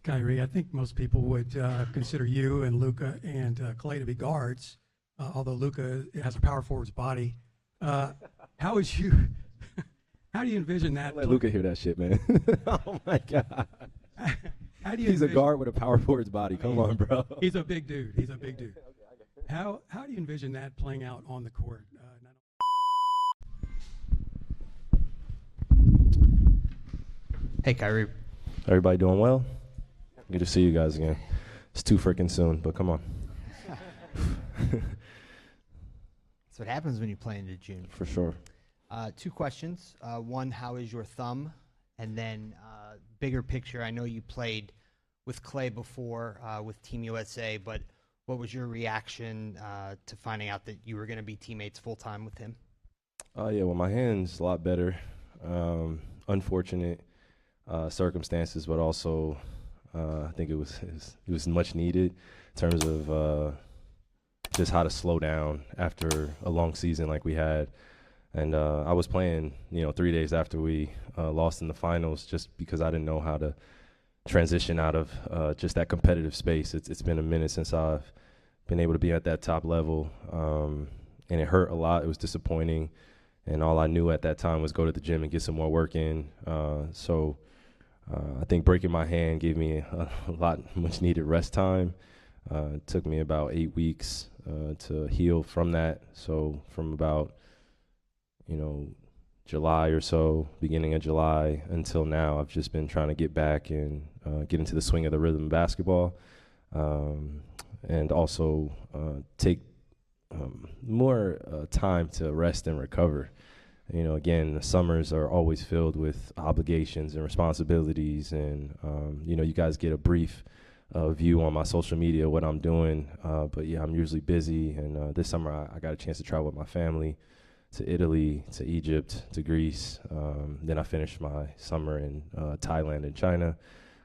Kyrie, I think most people would consider you and Luka and Clay to be guards, although Luka has a power forward's body. How is you? How do you envision that? Let Luka hear that shit, man. Oh my God. How do you He's a guard with a power forward's body. Come on, bro. He's a big dude. He's a big dude. How do you envision that playing out on the court? Hey, Kyrie. Everybody doing well? Good to see you guys again. It's too freaking soon, but come on. That's what happens when you play into June. For sure. Two questions. One, how is your thumb? And then bigger picture, I know you played with Clay before with Team USA, but what was your reaction to finding out that you were going to be teammates full-time with him? Yeah, well, my hand's a lot better. Unfortunate circumstances, but also I think it was much needed in terms of just how to slow down after a long season like we had. And I was playing, 3 days after we lost in the finals, just because I didn't know how to transition out of just that competitive space. It's been a minute since I've been able to be at that top level, and it hurt a lot. It was disappointing, and all I knew at that time was go to the gym and get some more work in. So I think breaking my hand gave me a much needed rest time. It took me about 8 weeks to heal from that. So from about July or so, beginning of July until now, I've just been trying to get back and get into the swing of the rhythm of basketball, and also take more time to rest and recover. Again, the summers are always filled with obligations and responsibilities, and you guys get a brief view on my social media what I'm doing, but yeah, I'm usually busy, and this summer I got a chance to travel with my family to Italy, to Egypt, to Greece. Then I finished my summer in Thailand and China.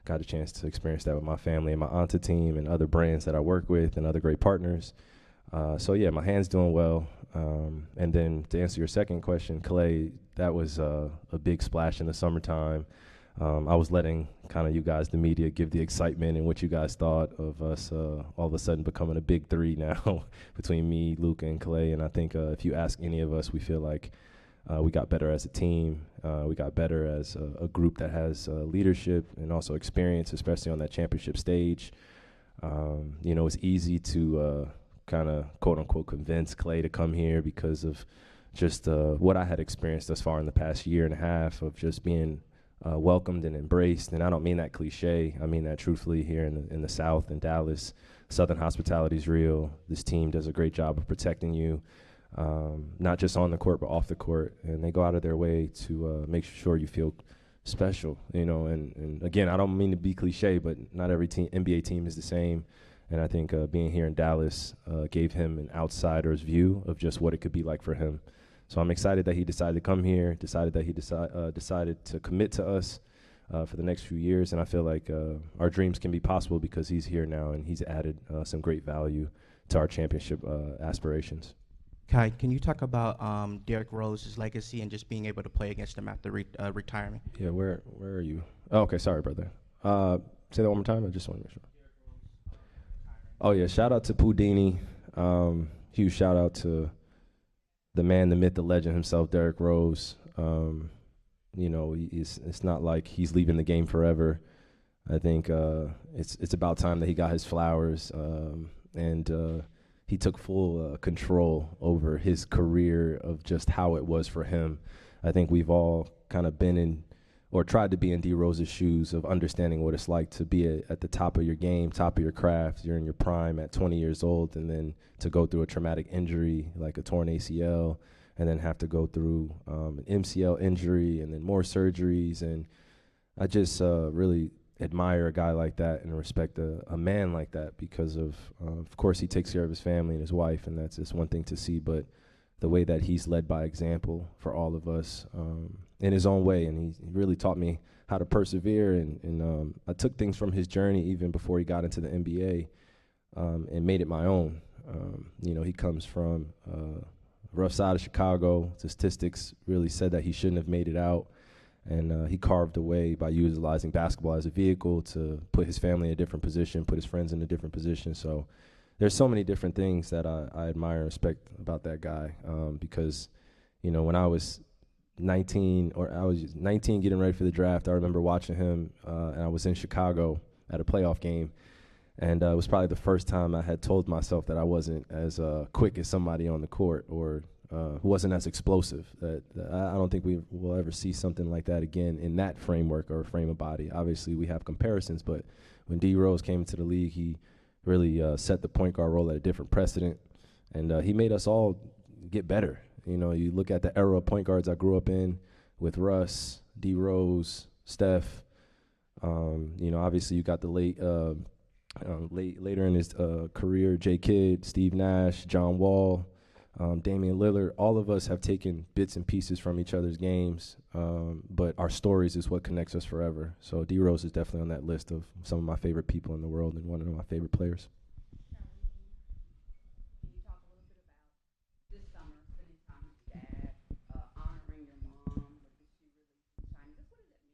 Got a chance to experience that with my family and my Anta team and other brands that I work with and other great partners. So yeah, my hand's doing well. And then to answer your second question, Clay, that was a big splash in the summertime. I was letting kind of you guys, the media, give the excitement and what you guys thought of us all of a sudden becoming a big three now between me, Luka, and Clay. And I think if you ask any of us, we feel like we got better as a team. We got better as a group that has leadership and also experience, especially on that championship stage. It's easy to kind of, quote unquote, convince Clay to come here because of just what I had experienced thus far in the past year and a half of just being welcomed and embraced. And I don't mean that cliche. I mean that truthfully here in the South, in Dallas. Southern hospitality is real. This team does a great job of protecting you, not just on the court, but off the court. And they go out of their way to make sure you feel special, and again, I don't mean to be cliche, but not every NBA team is the same. And I think being here in Dallas gave him an outsider's view of just what it could be like for him. So I'm excited that he decided to come here, decided that he decided to commit to us for the next few years. And I feel like our dreams can be possible because he's here now and he's added some great value to our championship aspirations. Kai, can you talk about Derrick Rose's legacy and just being able to play against him after retirement? Yeah, where are you? Oh, okay, sorry, brother. Say that one more time. I just want to make sure. Oh, yeah, shout out to Pudini. Huge shout out to the man, the myth, the legend himself, Derrick Rose. It's not like he's leaving the game forever. I think it's about time that he got his flowers, and he took full control over his career of just how it was for him. I think we've all kind of been in or tried to be in D Rose's shoes of understanding what it's like to be at the top of your game, top of your craft. You're in your prime at 20 years old, and then to go through a traumatic injury like a torn ACL, and then have to go through an MCL injury and then more surgeries. And I just really admire a guy like that and respect a man like that because of course, he takes care of his family and his wife, and that's just one thing to see, but the way that he's led by example for all of us in his own way. And he really taught me how to persevere. And I took things from his journey even before he got into the NBA and made it my own. He comes from rough side of Chicago. Statistics really said that he shouldn't have made it out. And he carved a way by utilizing basketball as a vehicle to put his family in a different position, put his friends in a different position. So there's so many different things that I admire and respect about that guy, because, when I was 19 getting ready for the draft, I remember watching him, and I was in Chicago at a playoff game. And it was probably the first time I had told myself that I wasn't as quick as somebody on the court, or who wasn't as explosive. That I don't think we will ever see something like that again in that framework or frame of body. Obviously, we have comparisons, but when D Rose came into the league, he really set the point guard role at a different precedent, and he made us all get better. You look at the era of point guards I grew up in with Russ, D Rose, Steph. Obviously you got the later in his career, J. Kidd, Steve Nash, John Wall, Damian Lillard. All of us have taken bits and pieces from each other's games, but our stories is what connects us forever. So D Rose is definitely on that list of some of my favorite people in the world and one of my favorite players. Can you talk a little bit about this summer, spending time with Dad, honoring your mom, like she really shining? Just what does that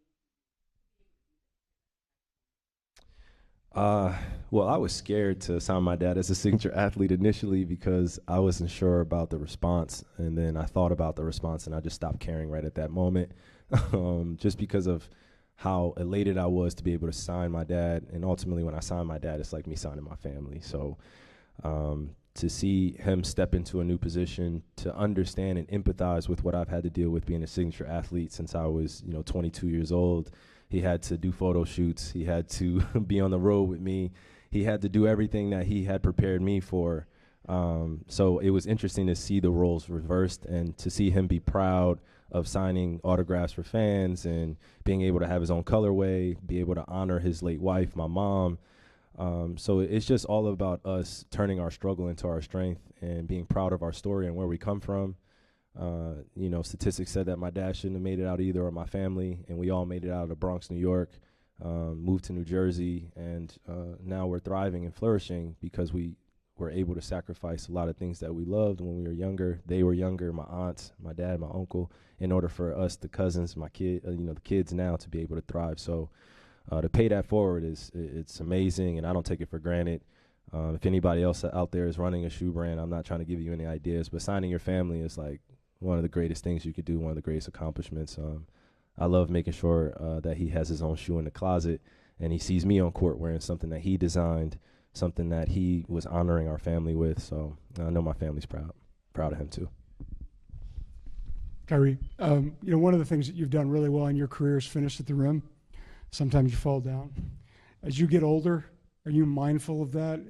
mean? Well, I was scared to sign my dad as a signature athlete initially because I wasn't sure about the response. And then I thought about the response and I just stopped caring right at that moment, just because of how elated I was to be able to sign my dad. And ultimately, when I signed my dad, it's like me signing my family. So to see him step into a new position, to understand and empathize with what I've had to deal with being a signature athlete since I was, 22 years old. He had to do photo shoots. He had to be on the road with me. He had to do everything that he had prepared me for. So it was interesting to see the roles reversed and to see him be proud of signing autographs for fans and being able to have his own colorway, be able to honor his late wife, my mom. So it's just all about us turning our struggle into our strength and being proud of our story and where we come from. Statistics said that my dad shouldn't have made it out either, or my family, and we all made it out of the Bronx, New York, moved to New Jersey, and now we're thriving and flourishing because we were able to sacrifice a lot of things that we loved when we were younger. They were younger, my aunts, my dad, my uncle, in order for us, the cousins, my kid, the kids now to be able to thrive. So to pay that forward it's amazing, and I don't take it for granted. If anybody else out there is running a shoe brand, I'm not trying to give you any ideas, but signing your family is like one of the greatest things you could do, one of the greatest accomplishments. I love making sure that he has his own shoe in the closet and he sees me on court wearing something that he designed, something that he was honoring our family with. So I know my family's proud of him too. Kyrie, one of the things that you've done really well in your career is finish at the rim. Sometimes you fall down. As you get older, are you mindful of that?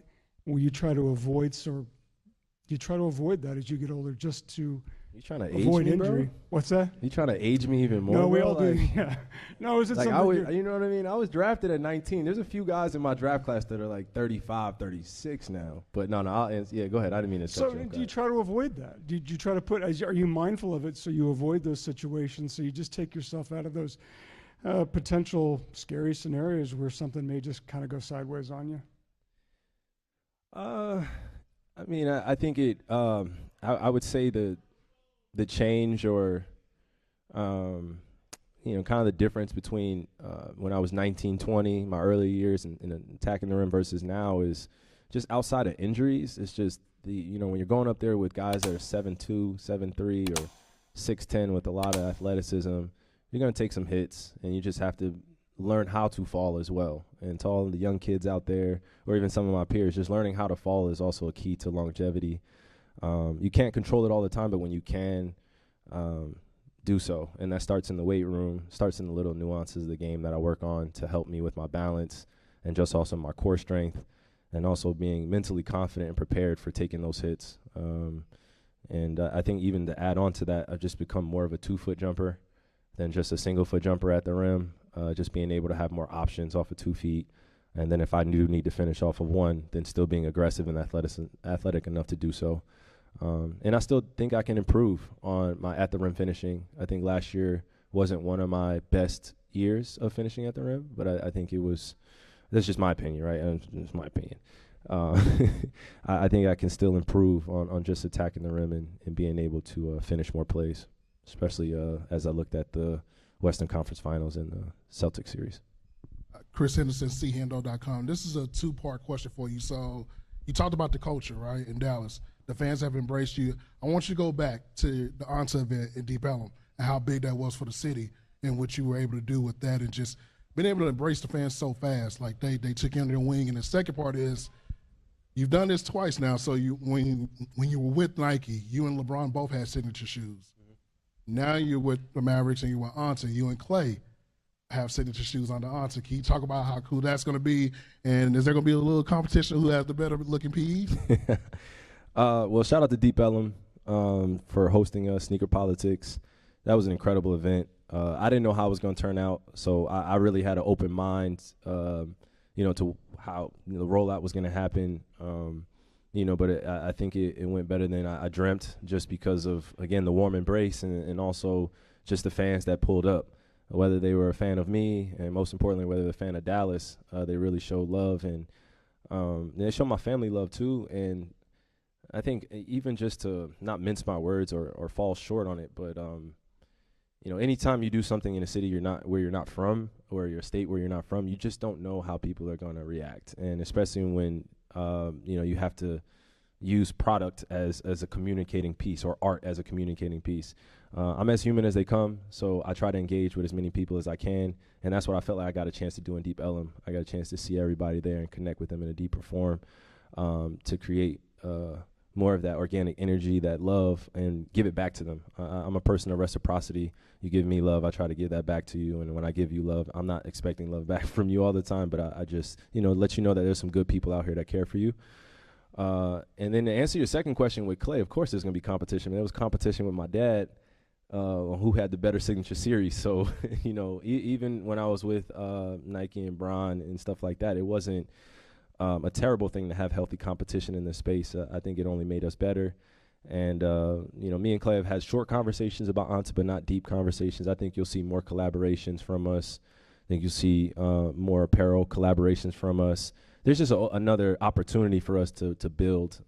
Will you try to avoid that as you get older, just to You trying to avoid age me, injury? bro? What's that? You trying to age me even more? No, we bro? all do. Yeah. No, is it Like something? you know what I mean? I was drafted at 19. There's a few guys in my draft class that are like 35, 36 now. But no, I'll answer. Yeah, go ahead. I didn't mean to. So do you try to avoid that? Do you try to are you mindful of it so you avoid those situations? So you just take yourself out of those potential scary scenarios where something may just kind of go sideways on you? I think it. I would say the change or, kind of the difference between when I was 19, 20, my early years in attacking the rim versus now is just outside of injuries. It's just when you're going up there with guys that are 7'2", 7'3", or 6'10" with a lot of athleticism, you're going to take some hits, and you just have to learn how to fall as well. And to all the young kids out there, or even some of my peers, just learning how to fall is also a key to longevity. You can't control it all the time, but when you can, do so. And that starts in the weight room, starts in the little nuances of the game that I work on to help me with my balance and just also my core strength, and also being mentally confident and prepared for taking those hits. I think even to add on to that, I've just become more of a 2-foot jumper than just a single-foot jumper at the rim, just being able to have more options off of 2 feet. And then if I do need to finish off of 1, then still being aggressive and athletic enough to do so. And I still think I can improve on my at-the-rim finishing. I think last year wasn't one of my best years of finishing at the rim, but I think it was – that's just my opinion, right? It's my opinion. I think I can still improve on just attacking the rim and being able to finish more plays, especially as I looked at the Western Conference Finals in the Celtics series. Chris Henderson, chendo.com. This is a two-part question for you. So you talked about the culture, right, in Dallas. The fans have embraced you. I want you to go back to the ANTA event in Deep Ellum and how big that was for the city and what you were able to do with that and just being able to embrace the fans so fast. Like they took you under their wing. And the second part is you've done this twice now. So when you were with Nike, you and LeBron both had signature shoes. Mm-hmm. Now you're with the Mavericks and you're with ANTA. You and Clay have signature shoes on the ANTA. Can you talk about how cool that's going to be? And is there going to be a little competition who has the better looking PEs? Well, shout out to Deep Ellum for hosting us, Sneaker Politics. That was an incredible event. I didn't know how it was going to turn out, so I really had an open mind, to how the rollout was going to happen. But I think it went better than I dreamt, just because of, again, the warm embrace and also just the fans that pulled up. Whether they were a fan of me, and most importantly, whether they're a fan of Dallas, they really showed love, and they showed my family love too. And I think even just to not mince my words or fall short on it, but anytime you do something in a city where you're not from, or your state where you're not from, you just don't know how people are going to react, and especially when you have to use product as a communicating piece, or art as a communicating piece. I'm as human as they come, so I try to engage with as many people as I can, and that's what I felt like I got a chance to do in Deep Ellum. I got a chance to see everybody there and connect with them in a deeper form, to create more of that organic energy, that love, and give it back to them. I'm a person of reciprocity. You give me love, I try to give that back to you, and when I give you love, I'm not expecting love back from you all the time, but I just let you know that there's some good people out here that care for you. And then to answer your second question with Clay, of course there's going to be competition. There was competition with my dad, who had the better signature series. So, even when I was with Nike and Bron and stuff like that, it wasn't a terrible thing to have healthy competition in this space. I think it only made us better. And, me and Clay have had short conversations about ANTA, but not deep conversations. I think you'll see more collaborations from us. I think you'll see more apparel collaborations from us. There's just another opportunity for us to build.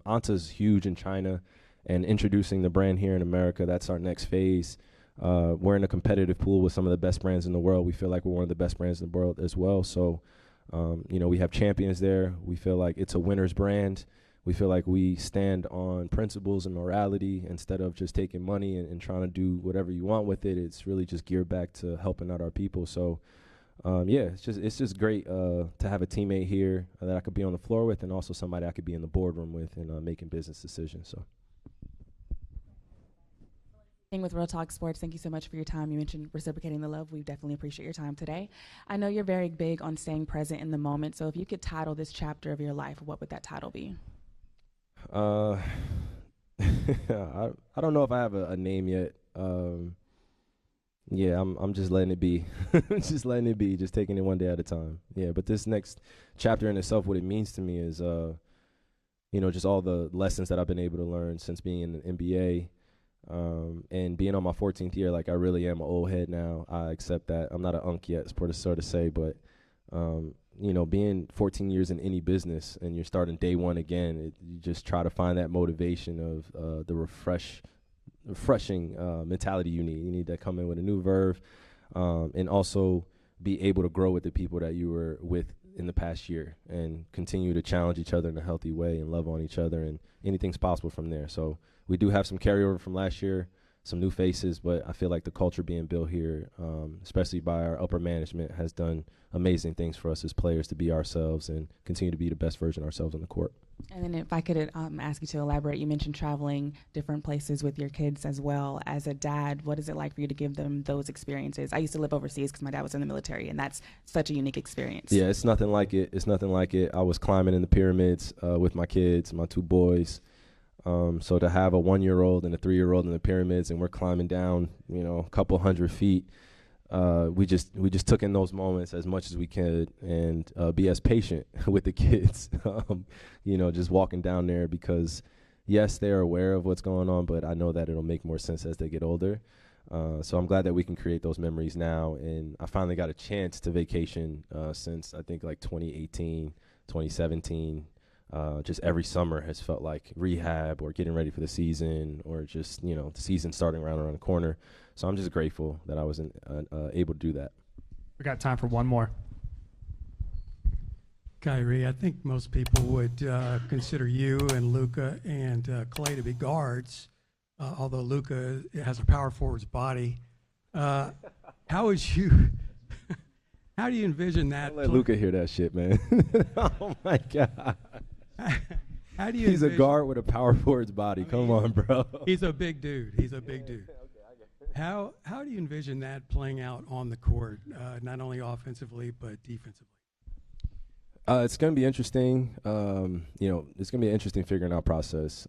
ANTA's huge in China, and introducing the brand here in America, that's our next phase. We're in a competitive pool with some of the best brands in the world. We feel like we're one of the best brands in the world as well. So, we have champions there. We feel like it's a winner's brand. We feel like we stand on principles and morality instead of just taking money and trying to do whatever you want with it. It's really just geared back to helping out our people. So, it's just great to have a teammate here that I could be on the floor with, and also somebody I could be in the boardroom with and making business decisions. So. With Real Talk Sports, thank you so much for your time. You mentioned reciprocating the love. We definitely appreciate your time today. I know you're very big on staying present in the moment, so if you could title this chapter of your life, what would that title be? I don't know if I have a name yet. I'm just letting it be. Just letting it be, just taking it one day at a time. Yeah, but this next chapter in itself, what it means to me is, just all the lessons that I've been able to learn since being in the NBA. And being on my 14th year, like I really am an old head now. I accept that. I'm not an unk yet, sort of say, but being 14 years in any business and you're starting day one again, you just try to find that motivation of the refreshing mentality you need. You need to come in with a new verve, and also be able to grow with the people that you were with in the past year, and continue to challenge each other in a healthy way and love on each other, and anything's possible from there. So we do have some carryover from last year, some new faces, but I feel like the culture being built here, especially by our upper management, has done amazing things for us as players to be ourselves and continue to be the best version of ourselves on the court. And then if I could ask you to elaborate, you mentioned traveling different places with your kids as well. As a dad, what is it like for you to give them those experiences? I used to live overseas because my dad was in the military, and that's such a unique experience. Yeah, it's nothing like it. It's nothing like it. I was climbing in the pyramids with my kids, my two boys. So to have a 1-year-old and a 3-year-old in the pyramids, and we're climbing down, a couple hundred feet, we just took in those moments as much as we could, and be as patient with the kids, just walking down there, because yes, they're aware of what's going on, but I know that it'll make more sense as they get older. So I'm glad that we can create those memories now, and I finally got a chance to vacation since I think like 2018, 2017. just every summer has felt like rehab or getting ready for the season, or just, the season starting around the corner. So I'm just grateful that I was able to do that. We got time for one more. Kyrie, I think most people would consider you and Luka and Klay to be guards, although Luka has a power forward's body. How do you envision that? Don't let Luka hear that shit, man. Oh my God. How do you? He's a guard with a power forward's body. Come on, bro. He's a big dude. How do you envision that playing out on the court, not only offensively but defensively? It's going to be interesting. It's going to be an interesting figuring out process.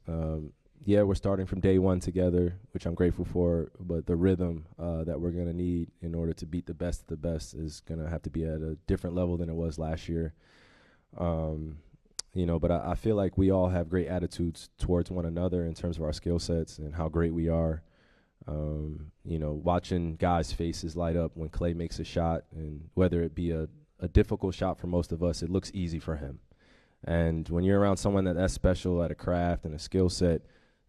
We're starting from day one together, which I'm grateful for, but the rhythm that we're going to need in order to beat the best of the best is going to have to be at a different level than it was last year. But I feel like we all have great attitudes towards one another in terms of our skill sets and how great we are. Watching guys' faces light up when Klay makes a shot, and whether it be a difficult shot for most of us, it looks easy for him. And when you're around someone that's special at a craft and a skill set,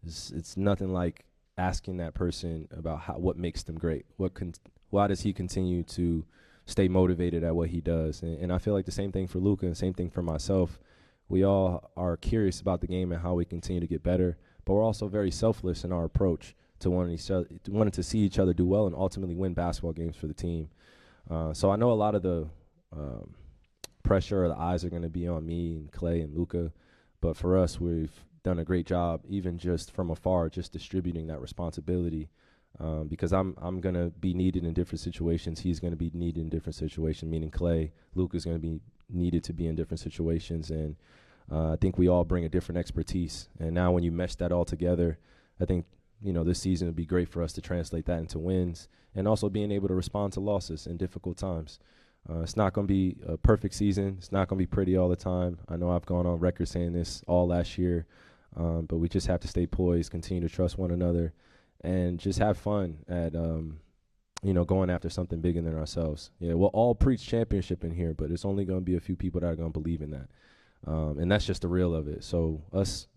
it's nothing like asking that person about what makes them great. Why does he continue to stay motivated at what he does? And I feel like the same thing for Luka and same thing for myself. We all are curious about the game and how we continue to get better, but we're also very selfless in our approach to wanting to see each other do well and ultimately win basketball games for the team. So I know a lot of the pressure or the eyes are going to be on me and Klay and Luka, but for us, we've done a great job, even just from afar, just distributing that responsibility, because I'm going to be needed in different situations. He's going to be needed in different situations, meaning Klay. Luka's going to be needed to be in different situations, and I think we all bring a different expertise. And now when you mesh that all together, I think this season would be great for us to translate that into wins and also being able to respond to losses in difficult times. It's not going to be a perfect season. It's not going to be pretty all the time. I know I've gone on record saying this all last year, but we just have to stay poised, continue to trust one another, and just have fun at, going after something bigger than ourselves. Yeah, we'll all preach championship in here, but it's only going to be a few people that are going to believe in that. And that's just the real of it. So us,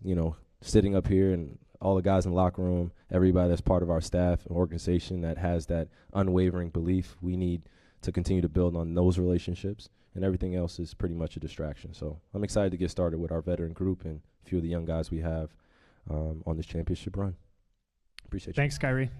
sitting up here and all the guys in the locker room, everybody that's part of our staff and organization that has that unwavering belief, we need to continue to build on those relationships, and everything else is pretty much a distraction. So I'm excited to get started with our veteran group and a few of the young guys we have on this championship run. Appreciate you. Thanks, Kyrie.